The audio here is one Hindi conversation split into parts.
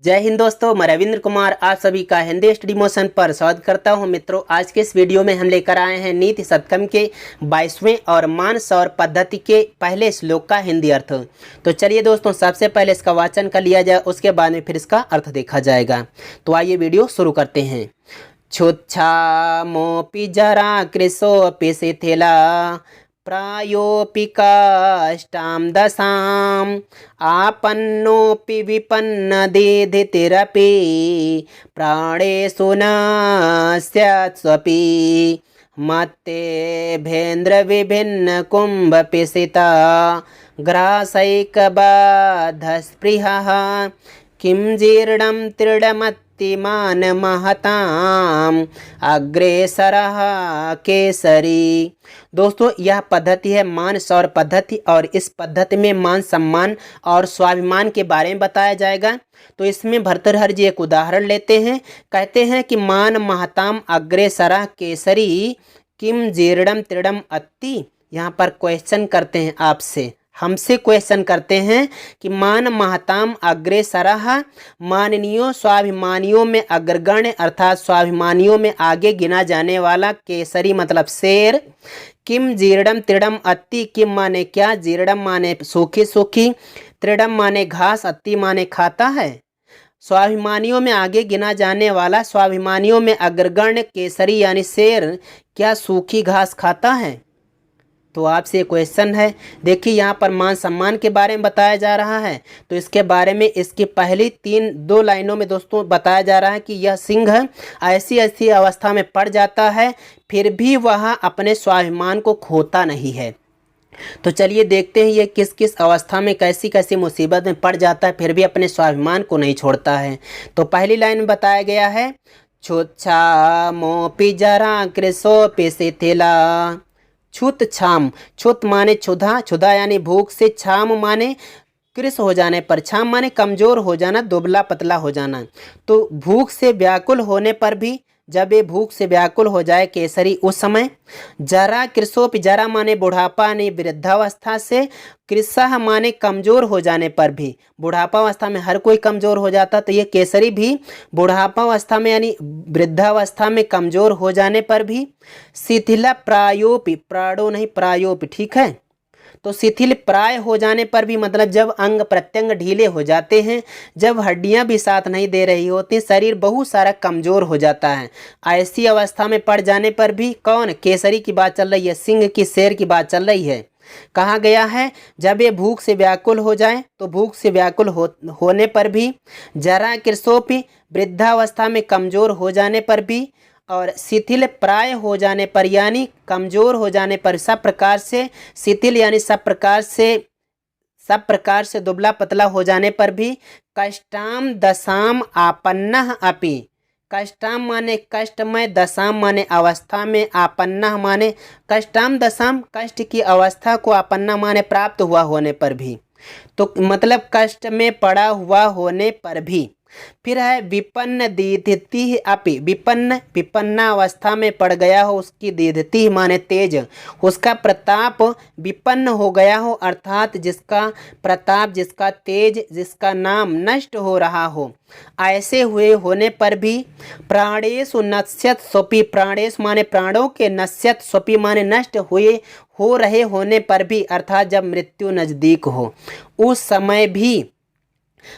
जय हिंद दोस्तों, मैं रविंद्र कुमार आप सभी का हिंदी स्टडी मोशन पर स्वागत करता हूं। मित्रों, आज के इस वीडियो में हम लेकर आए हैं नीति शतकम के 22वें और मान सौर पद्धति के पहले श्लोक का हिंदी अर्थ। तो चलिए दोस्तों, सबसे पहले इसका वाचन कर लिया जाए, उसके बाद में फिर इसका अर्थ देखा जाएगा। तो आइए वीडियो शुरू करते हैं। क्षुच्छामोऽपि जरा कृशोऽपि शिथिला प्रायोऽपि काष्ठां दशाम् आपन्नोऽपि विपन्नदीधितिरपि प्राणेषु न स्यात्स्वपि मत्तेभेन्द्रविभिन्नकुम्भपिशिता ग्रासैकबाधस्पृहः किं जीर्णं तृणमत्तिमानमहताम् अग्रेसरः केसरी। दोस्तों, यह पद्धति है मान सौर पद्धति और इस पद्धति में मान सम्मान और स्वाभिमान के बारे में बताया जाएगा। तो इसमें भर्तृहरि जी एक उदाहरण लेते हैं। कहते हैं कि मान महताम अग्रेसरः केसरी किम जीर्णम तृणम अत्ति। यहाँ पर क्वेश्चन करते हैं आपसे, हमसे क्वेश्चन करते हैं कि मान महताम अग्रेसरः माननीयों स्वाभिमानियों में अग्रगण्य अर्थात स्वाभिमानियों में आगे गिना जाने वाला केसरी मतलब शेर। किम जीर्णम तृणम अत्ति, किम माने क्या, जीर्णम माने सूखी सूखी, तृणम माने घास, अत्ति माने खाता है। स्वाभिमानियों में आगे गिना जाने वाला, स्वाभिमानियों में अग्रगण्य केसरी यानी शेर क्या सूखी घास खाता है। तो आपसे क्वेश्चन है। देखिए, यहाँ पर मान सम्मान के बारे में बताया जा रहा है। तो इसके बारे में इसकी पहली दो लाइनों में दोस्तों बताया जा रहा है कि यह सिंह ऐसी ऐसी अवस्था में पड़ जाता है, फिर भी वह अपने स्वाभिमान को खोता नहीं है। तो चलिए देखते हैं ये किस किस अवस्था में कैसी कैसी मुसीबत में पड़ जाता है, फिर भी अपने स्वाभिमान को नहीं छोड़ता है। तो पहली लाइन में बताया गया है, क्षुच्छामोऽपि जरा कृशोऽपि शिथिला। क्षुत छाम, क्षुत माने क्षुधा, क्षुधा यानी भूख से, छाम माने कृश हो जाने पर, छाम माने कमजोर हो जाना, दुबला पतला हो जाना। तो भूख से व्याकुल होने पर भी, जब ये भूख से व्याकुल हो जाए केसरी उस समय। जरा कृशोप, जरा माने बुढ़ापा यानी वृद्धावस्था से, कृशः माने कमजोर हो जाने पर भी, बुढ़ापावस्था में हर कोई कमजोर हो जाता, तो ये केसरी भी बुढ़ापावस्था में यानी वृद्धावस्था में कमजोर हो जाने पर भी। शिथिला प्रायोपि, प्राणो नहीं प्रायोपि, ठीक है। तो शिथिल प्राय हो जाने पर भी मतलब जब अंग प्रत्यंग ढीले हो जाते हैं, जब हड्डियां भी साथ नहीं दे रही होती, शरीर बहुत सारा कमजोर हो जाता है, ऐसी अवस्था में पड़ जाने पर भी, कौन, केसरी की बात चल रही है, सिंह की, शेर की बात चल रही है। कहा गया है जब ये भूख से व्याकुल हो जाए, तो भूख से व्याकुल होने पर भी, जरा कृशोपि वृद्धावस्था में कमजोर हो जाने पर भी, और शिथिल प्राय हो जाने पर यानी कमजोर हो जाने पर, सब प्रकार से शिथिल यानी सब प्रकार से दुबला पतला हो जाने पर भी। कष्टाम दशाम आपन्नः अपि, कष्टाम माने कष्टमय, दशाम माने अवस्था में, आपन्नः माने कष्टाम दशाम कष्ट की अवस्था को, आपन्ना माने प्राप्त हुआ होने पर भी। तो मतलब कष्ट में पड़ा हुआ होने पर भी। फिर है विपन्न दीधति अपि, विपन्न विपन्ना अवस्था में पड़ गया हो, उसकी दीधति माने तेज, उसका प्रताप विपन्न हो गया हो अर्थात जिसका प्रताप, जिसका तेज, जिसका नाम नष्ट हो रहा हो, ऐसे हुए होने पर भी। प्राणेषु नश्यत स्वपि, प्राणेश माने प्राणों के, नश्यत स्वपि माने नष्ट हुए हो रहे होने पर भी, अर्थात जब मृत्यु नजदीक हो उस समय भी।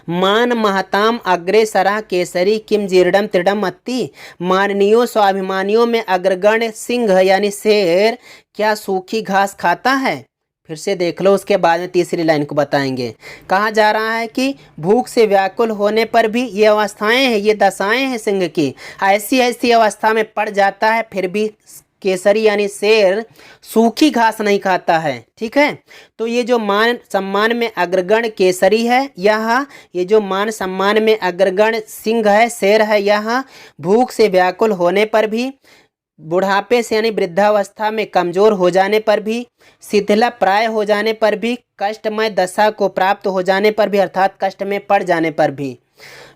मान महताम अग्रेसरः केसरी किम जीर्णम तृणम अत्ति, माननीयों स्वाभिमानियों में अग्रगण्य सिंह यानी शेर क्या सूखी घास खाता है। फिर से देख लो, उसके बाद में तीसरी लाइन को बताएंगे। कहा जा रहा है कि भूख से व्याकुल होने पर भी ये अवस्थाएं हैं, ये दशाएं हैं सिंह की, ऐसी ऐसी अवस्था में पड़ जाता है, फिर भी केसरी यानी शेर सूखी घास नहीं खाता है, ठीक है। तो ये जो मान सम्मान में अग्रगण्य केसरी है, ये जो मान सम्मान में अग्रगण्य सिंह है, शेर है, यह भूख से व्याकुल होने पर भी, बुढ़ापे से यानी वृद्धावस्था में कमजोर हो जाने पर भी, शिथिला प्राय हो जाने पर भी, कष्टमय दशा को प्राप्त हो जाने पर भी अर्थात कष्ट में पड़ जाने पर भी,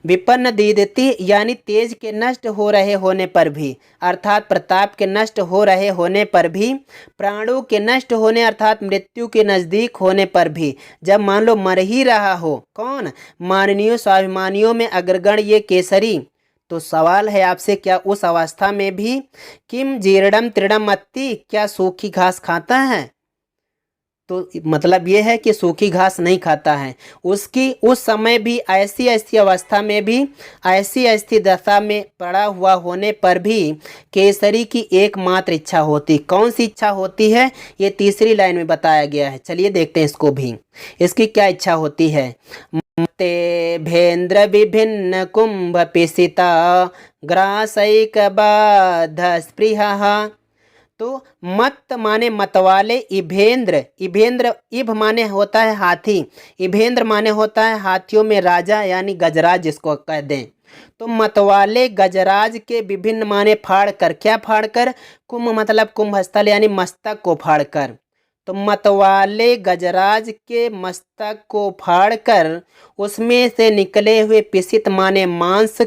विपन्न दीदति यानी तेज के नष्ट हो रहे होने पर भी, अर्थात प्रताप के नष्ट हो रहे होने पर भी, प्राणों के नष्ट होने अर्थात मृत्यु के नज़दीक होने पर भी, जब मान लो मर ही रहा हो कौन, माननीय स्वाभिमानियों में अग्रगण ये केसरी, तो सवाल है आपसे, क्या उस अवस्था में भी किम जीर्णम तृणम अत्ति, क्या सूखी घास खाता है? तो मतलब ये है कि सूखी घास नहीं खाता है। उसकी उस समय भी ऐसी ऐसी अवस्था में भी, ऐसी ऐसी दशा में पड़ा हुआ होने पर भी केसरी की एकमात्र इच्छा होती, कौन सी इच्छा होती है? ये तीसरी लाइन में बताया गया है। चलिए देखते हैं इसको भी, इसकी क्या इच्छा होती है। ते भेन्द्र विभिन्न कुंभ पिसिता ग्रासैक बाध स्पृहा। तो मत माने मतवाले, इभेंद्र, इभेंद्र इभ माने होता है हाथी, इभेंद्र माने होता है हाथियों में राजा यानी गजराज जिसको कह दें। तो मतवाले गजराज के विभिन्न माने फाड़ कर, क्या फाड़ कर? कुंभ मतलब कुंभस्थल यानी मस्तक को फाड़ कर। तो मतवाले गजराज के मस्तक को फाड़ कर उसमें से निकले हुए पिसित माने मांस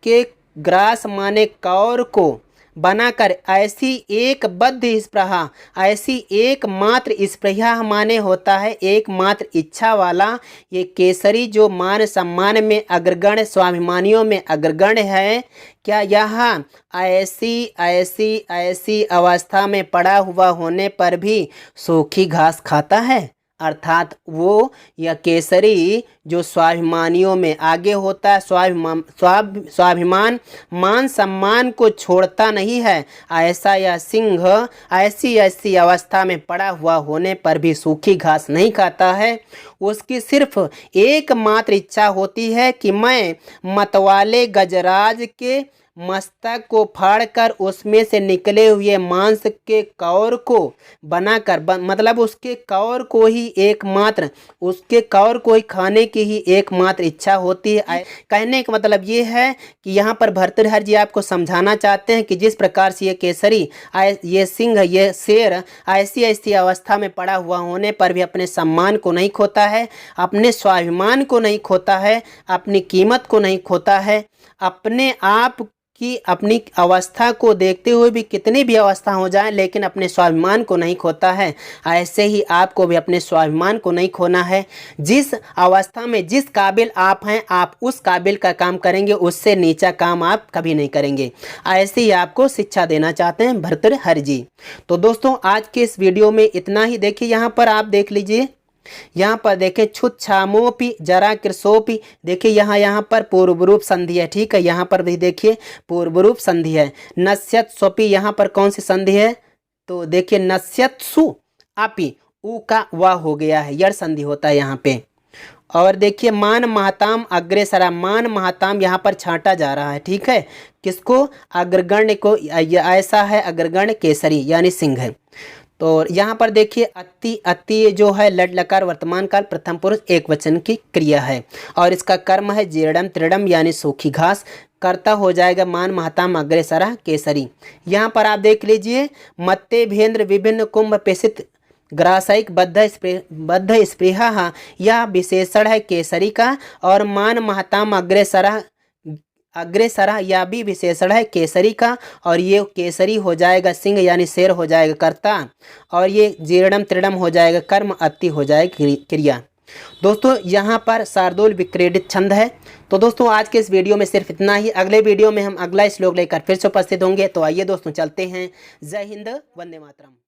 के ग्रास माने कौर को बनाकर ऐसी एक बद्ध स्पृहा, ऐसी एकमात्र स्पृहा माने होता है एकमात्र इच्छा वाला ये केसरी जो मान सम्मान में अग्रगण्य, स्वाभिमानियों में अग्रगण्य है, क्या यह ऐसी ऐसी ऐसी अवस्था में पड़ा हुआ होने पर भी सूखी घास खाता है? अर्थात वो यह केसरी जो स्वाभिमानियों में आगे होता है, स्वाभिमान मान सम्मान को छोड़ता नहीं है, ऐसा यह सिंह ऐसी ऐसी अवस्था में पड़ा हुआ होने पर भी सूखी घास नहीं खाता है। उसकी सिर्फ एकमात्र इच्छा होती है कि मैं मतवाले गजराज के मस्तक को फाड़कर उसमें से निकले हुए मांस के कौर को बनाकर मतलब उसके कौर को ही एकमात्र, उसके कौर को ही खाने की ही एकमात्र इच्छा होती है। कहने का मतलब ये है कि यहाँ पर भर्तृहरि जी आपको समझाना चाहते हैं कि जिस प्रकार से ये केसरी, ये सिंह, ये शेर ऐसी ऐसी अवस्था में पड़ा हुआ होने पर भी अपने सम्मान को नहीं खोता है, अपने स्वाभिमान को नहीं खोता है, अपनी कीमत को नहीं खोता है, अपने आप कि अपनी अवस्था को देखते हुए भी कितनी भी अवस्था हो जाए लेकिन अपने स्वाभिमान को नहीं खोता है। ऐसे ही आपको भी अपने स्वाभिमान को नहीं खोना है। जिस अवस्था में जिस काबिल आप हैं आप उस काबिल का काम करेंगे, उससे नीचा काम आप कभी नहीं करेंगे। ऐसे ही आपको शिक्षा देना चाहते हैं भर्तृहरि जी। तो दोस्तों आज के इस वीडियो में इतना ही। देखिए यहाँ पर आप देख लीजिए, यहाँ पर देखें छुच्छामोपि जरा कृशोपि, देखिए यहाँ पर पूर्व रूप संधि है, ठीक है। यहाँ पर भी देखिए पूर्व रूप संधि है। नश्यत स्वपि यहाँ पर कौन सी संधि है? तो देखिए नश्यत सु अपि, उ का वा हो गया है, यड़ संधि होता है यहाँ पे। और देखिए मान महताम अग्रेसरा, मान महताम यहाँ पर छांटा जा रहा है, ठीक है। किसको? अग्रगण्य को। ऐसा है अग्रगण्य केसरी यानी सिंह है। तो यहाँ पर देखिए अति, अति जो है लट लकार वर्तमान काल प्रथम पुरुष एक वचन की क्रिया है और इसका कर्म है जीर्णम तृणम यानी सूखी घास। कर्ता हो जाएगा मान महताम अग्रेसरा केसरी। यहाँ पर आप देख लीजिए मत्ते भेन्द्र विभिन्न कुंभ पेशित ग्रासैक बद्ध स्पृहा, यह विशेषण है केसरी का। और मान महताम अग्रेसरा यह भी विशेषण है केसरी का। और ये केसरी हो जाएगा सिंह यानी शेर हो जाएगा कर्ता, और ये जीर्णम तृणम हो जाएगा कर्म, अति हो जाएगा क्रिया। दोस्तों यहाँ पर शार्दूल विक्रीडित छंद है। तो दोस्तों आज के इस वीडियो में सिर्फ इतना ही। अगले वीडियो में हम अगला श्लोक लेकर फिर से उपस्थित होंगे। तो आइए दोस्तों चलते हैं। जय हिंद, वंदे मातरम।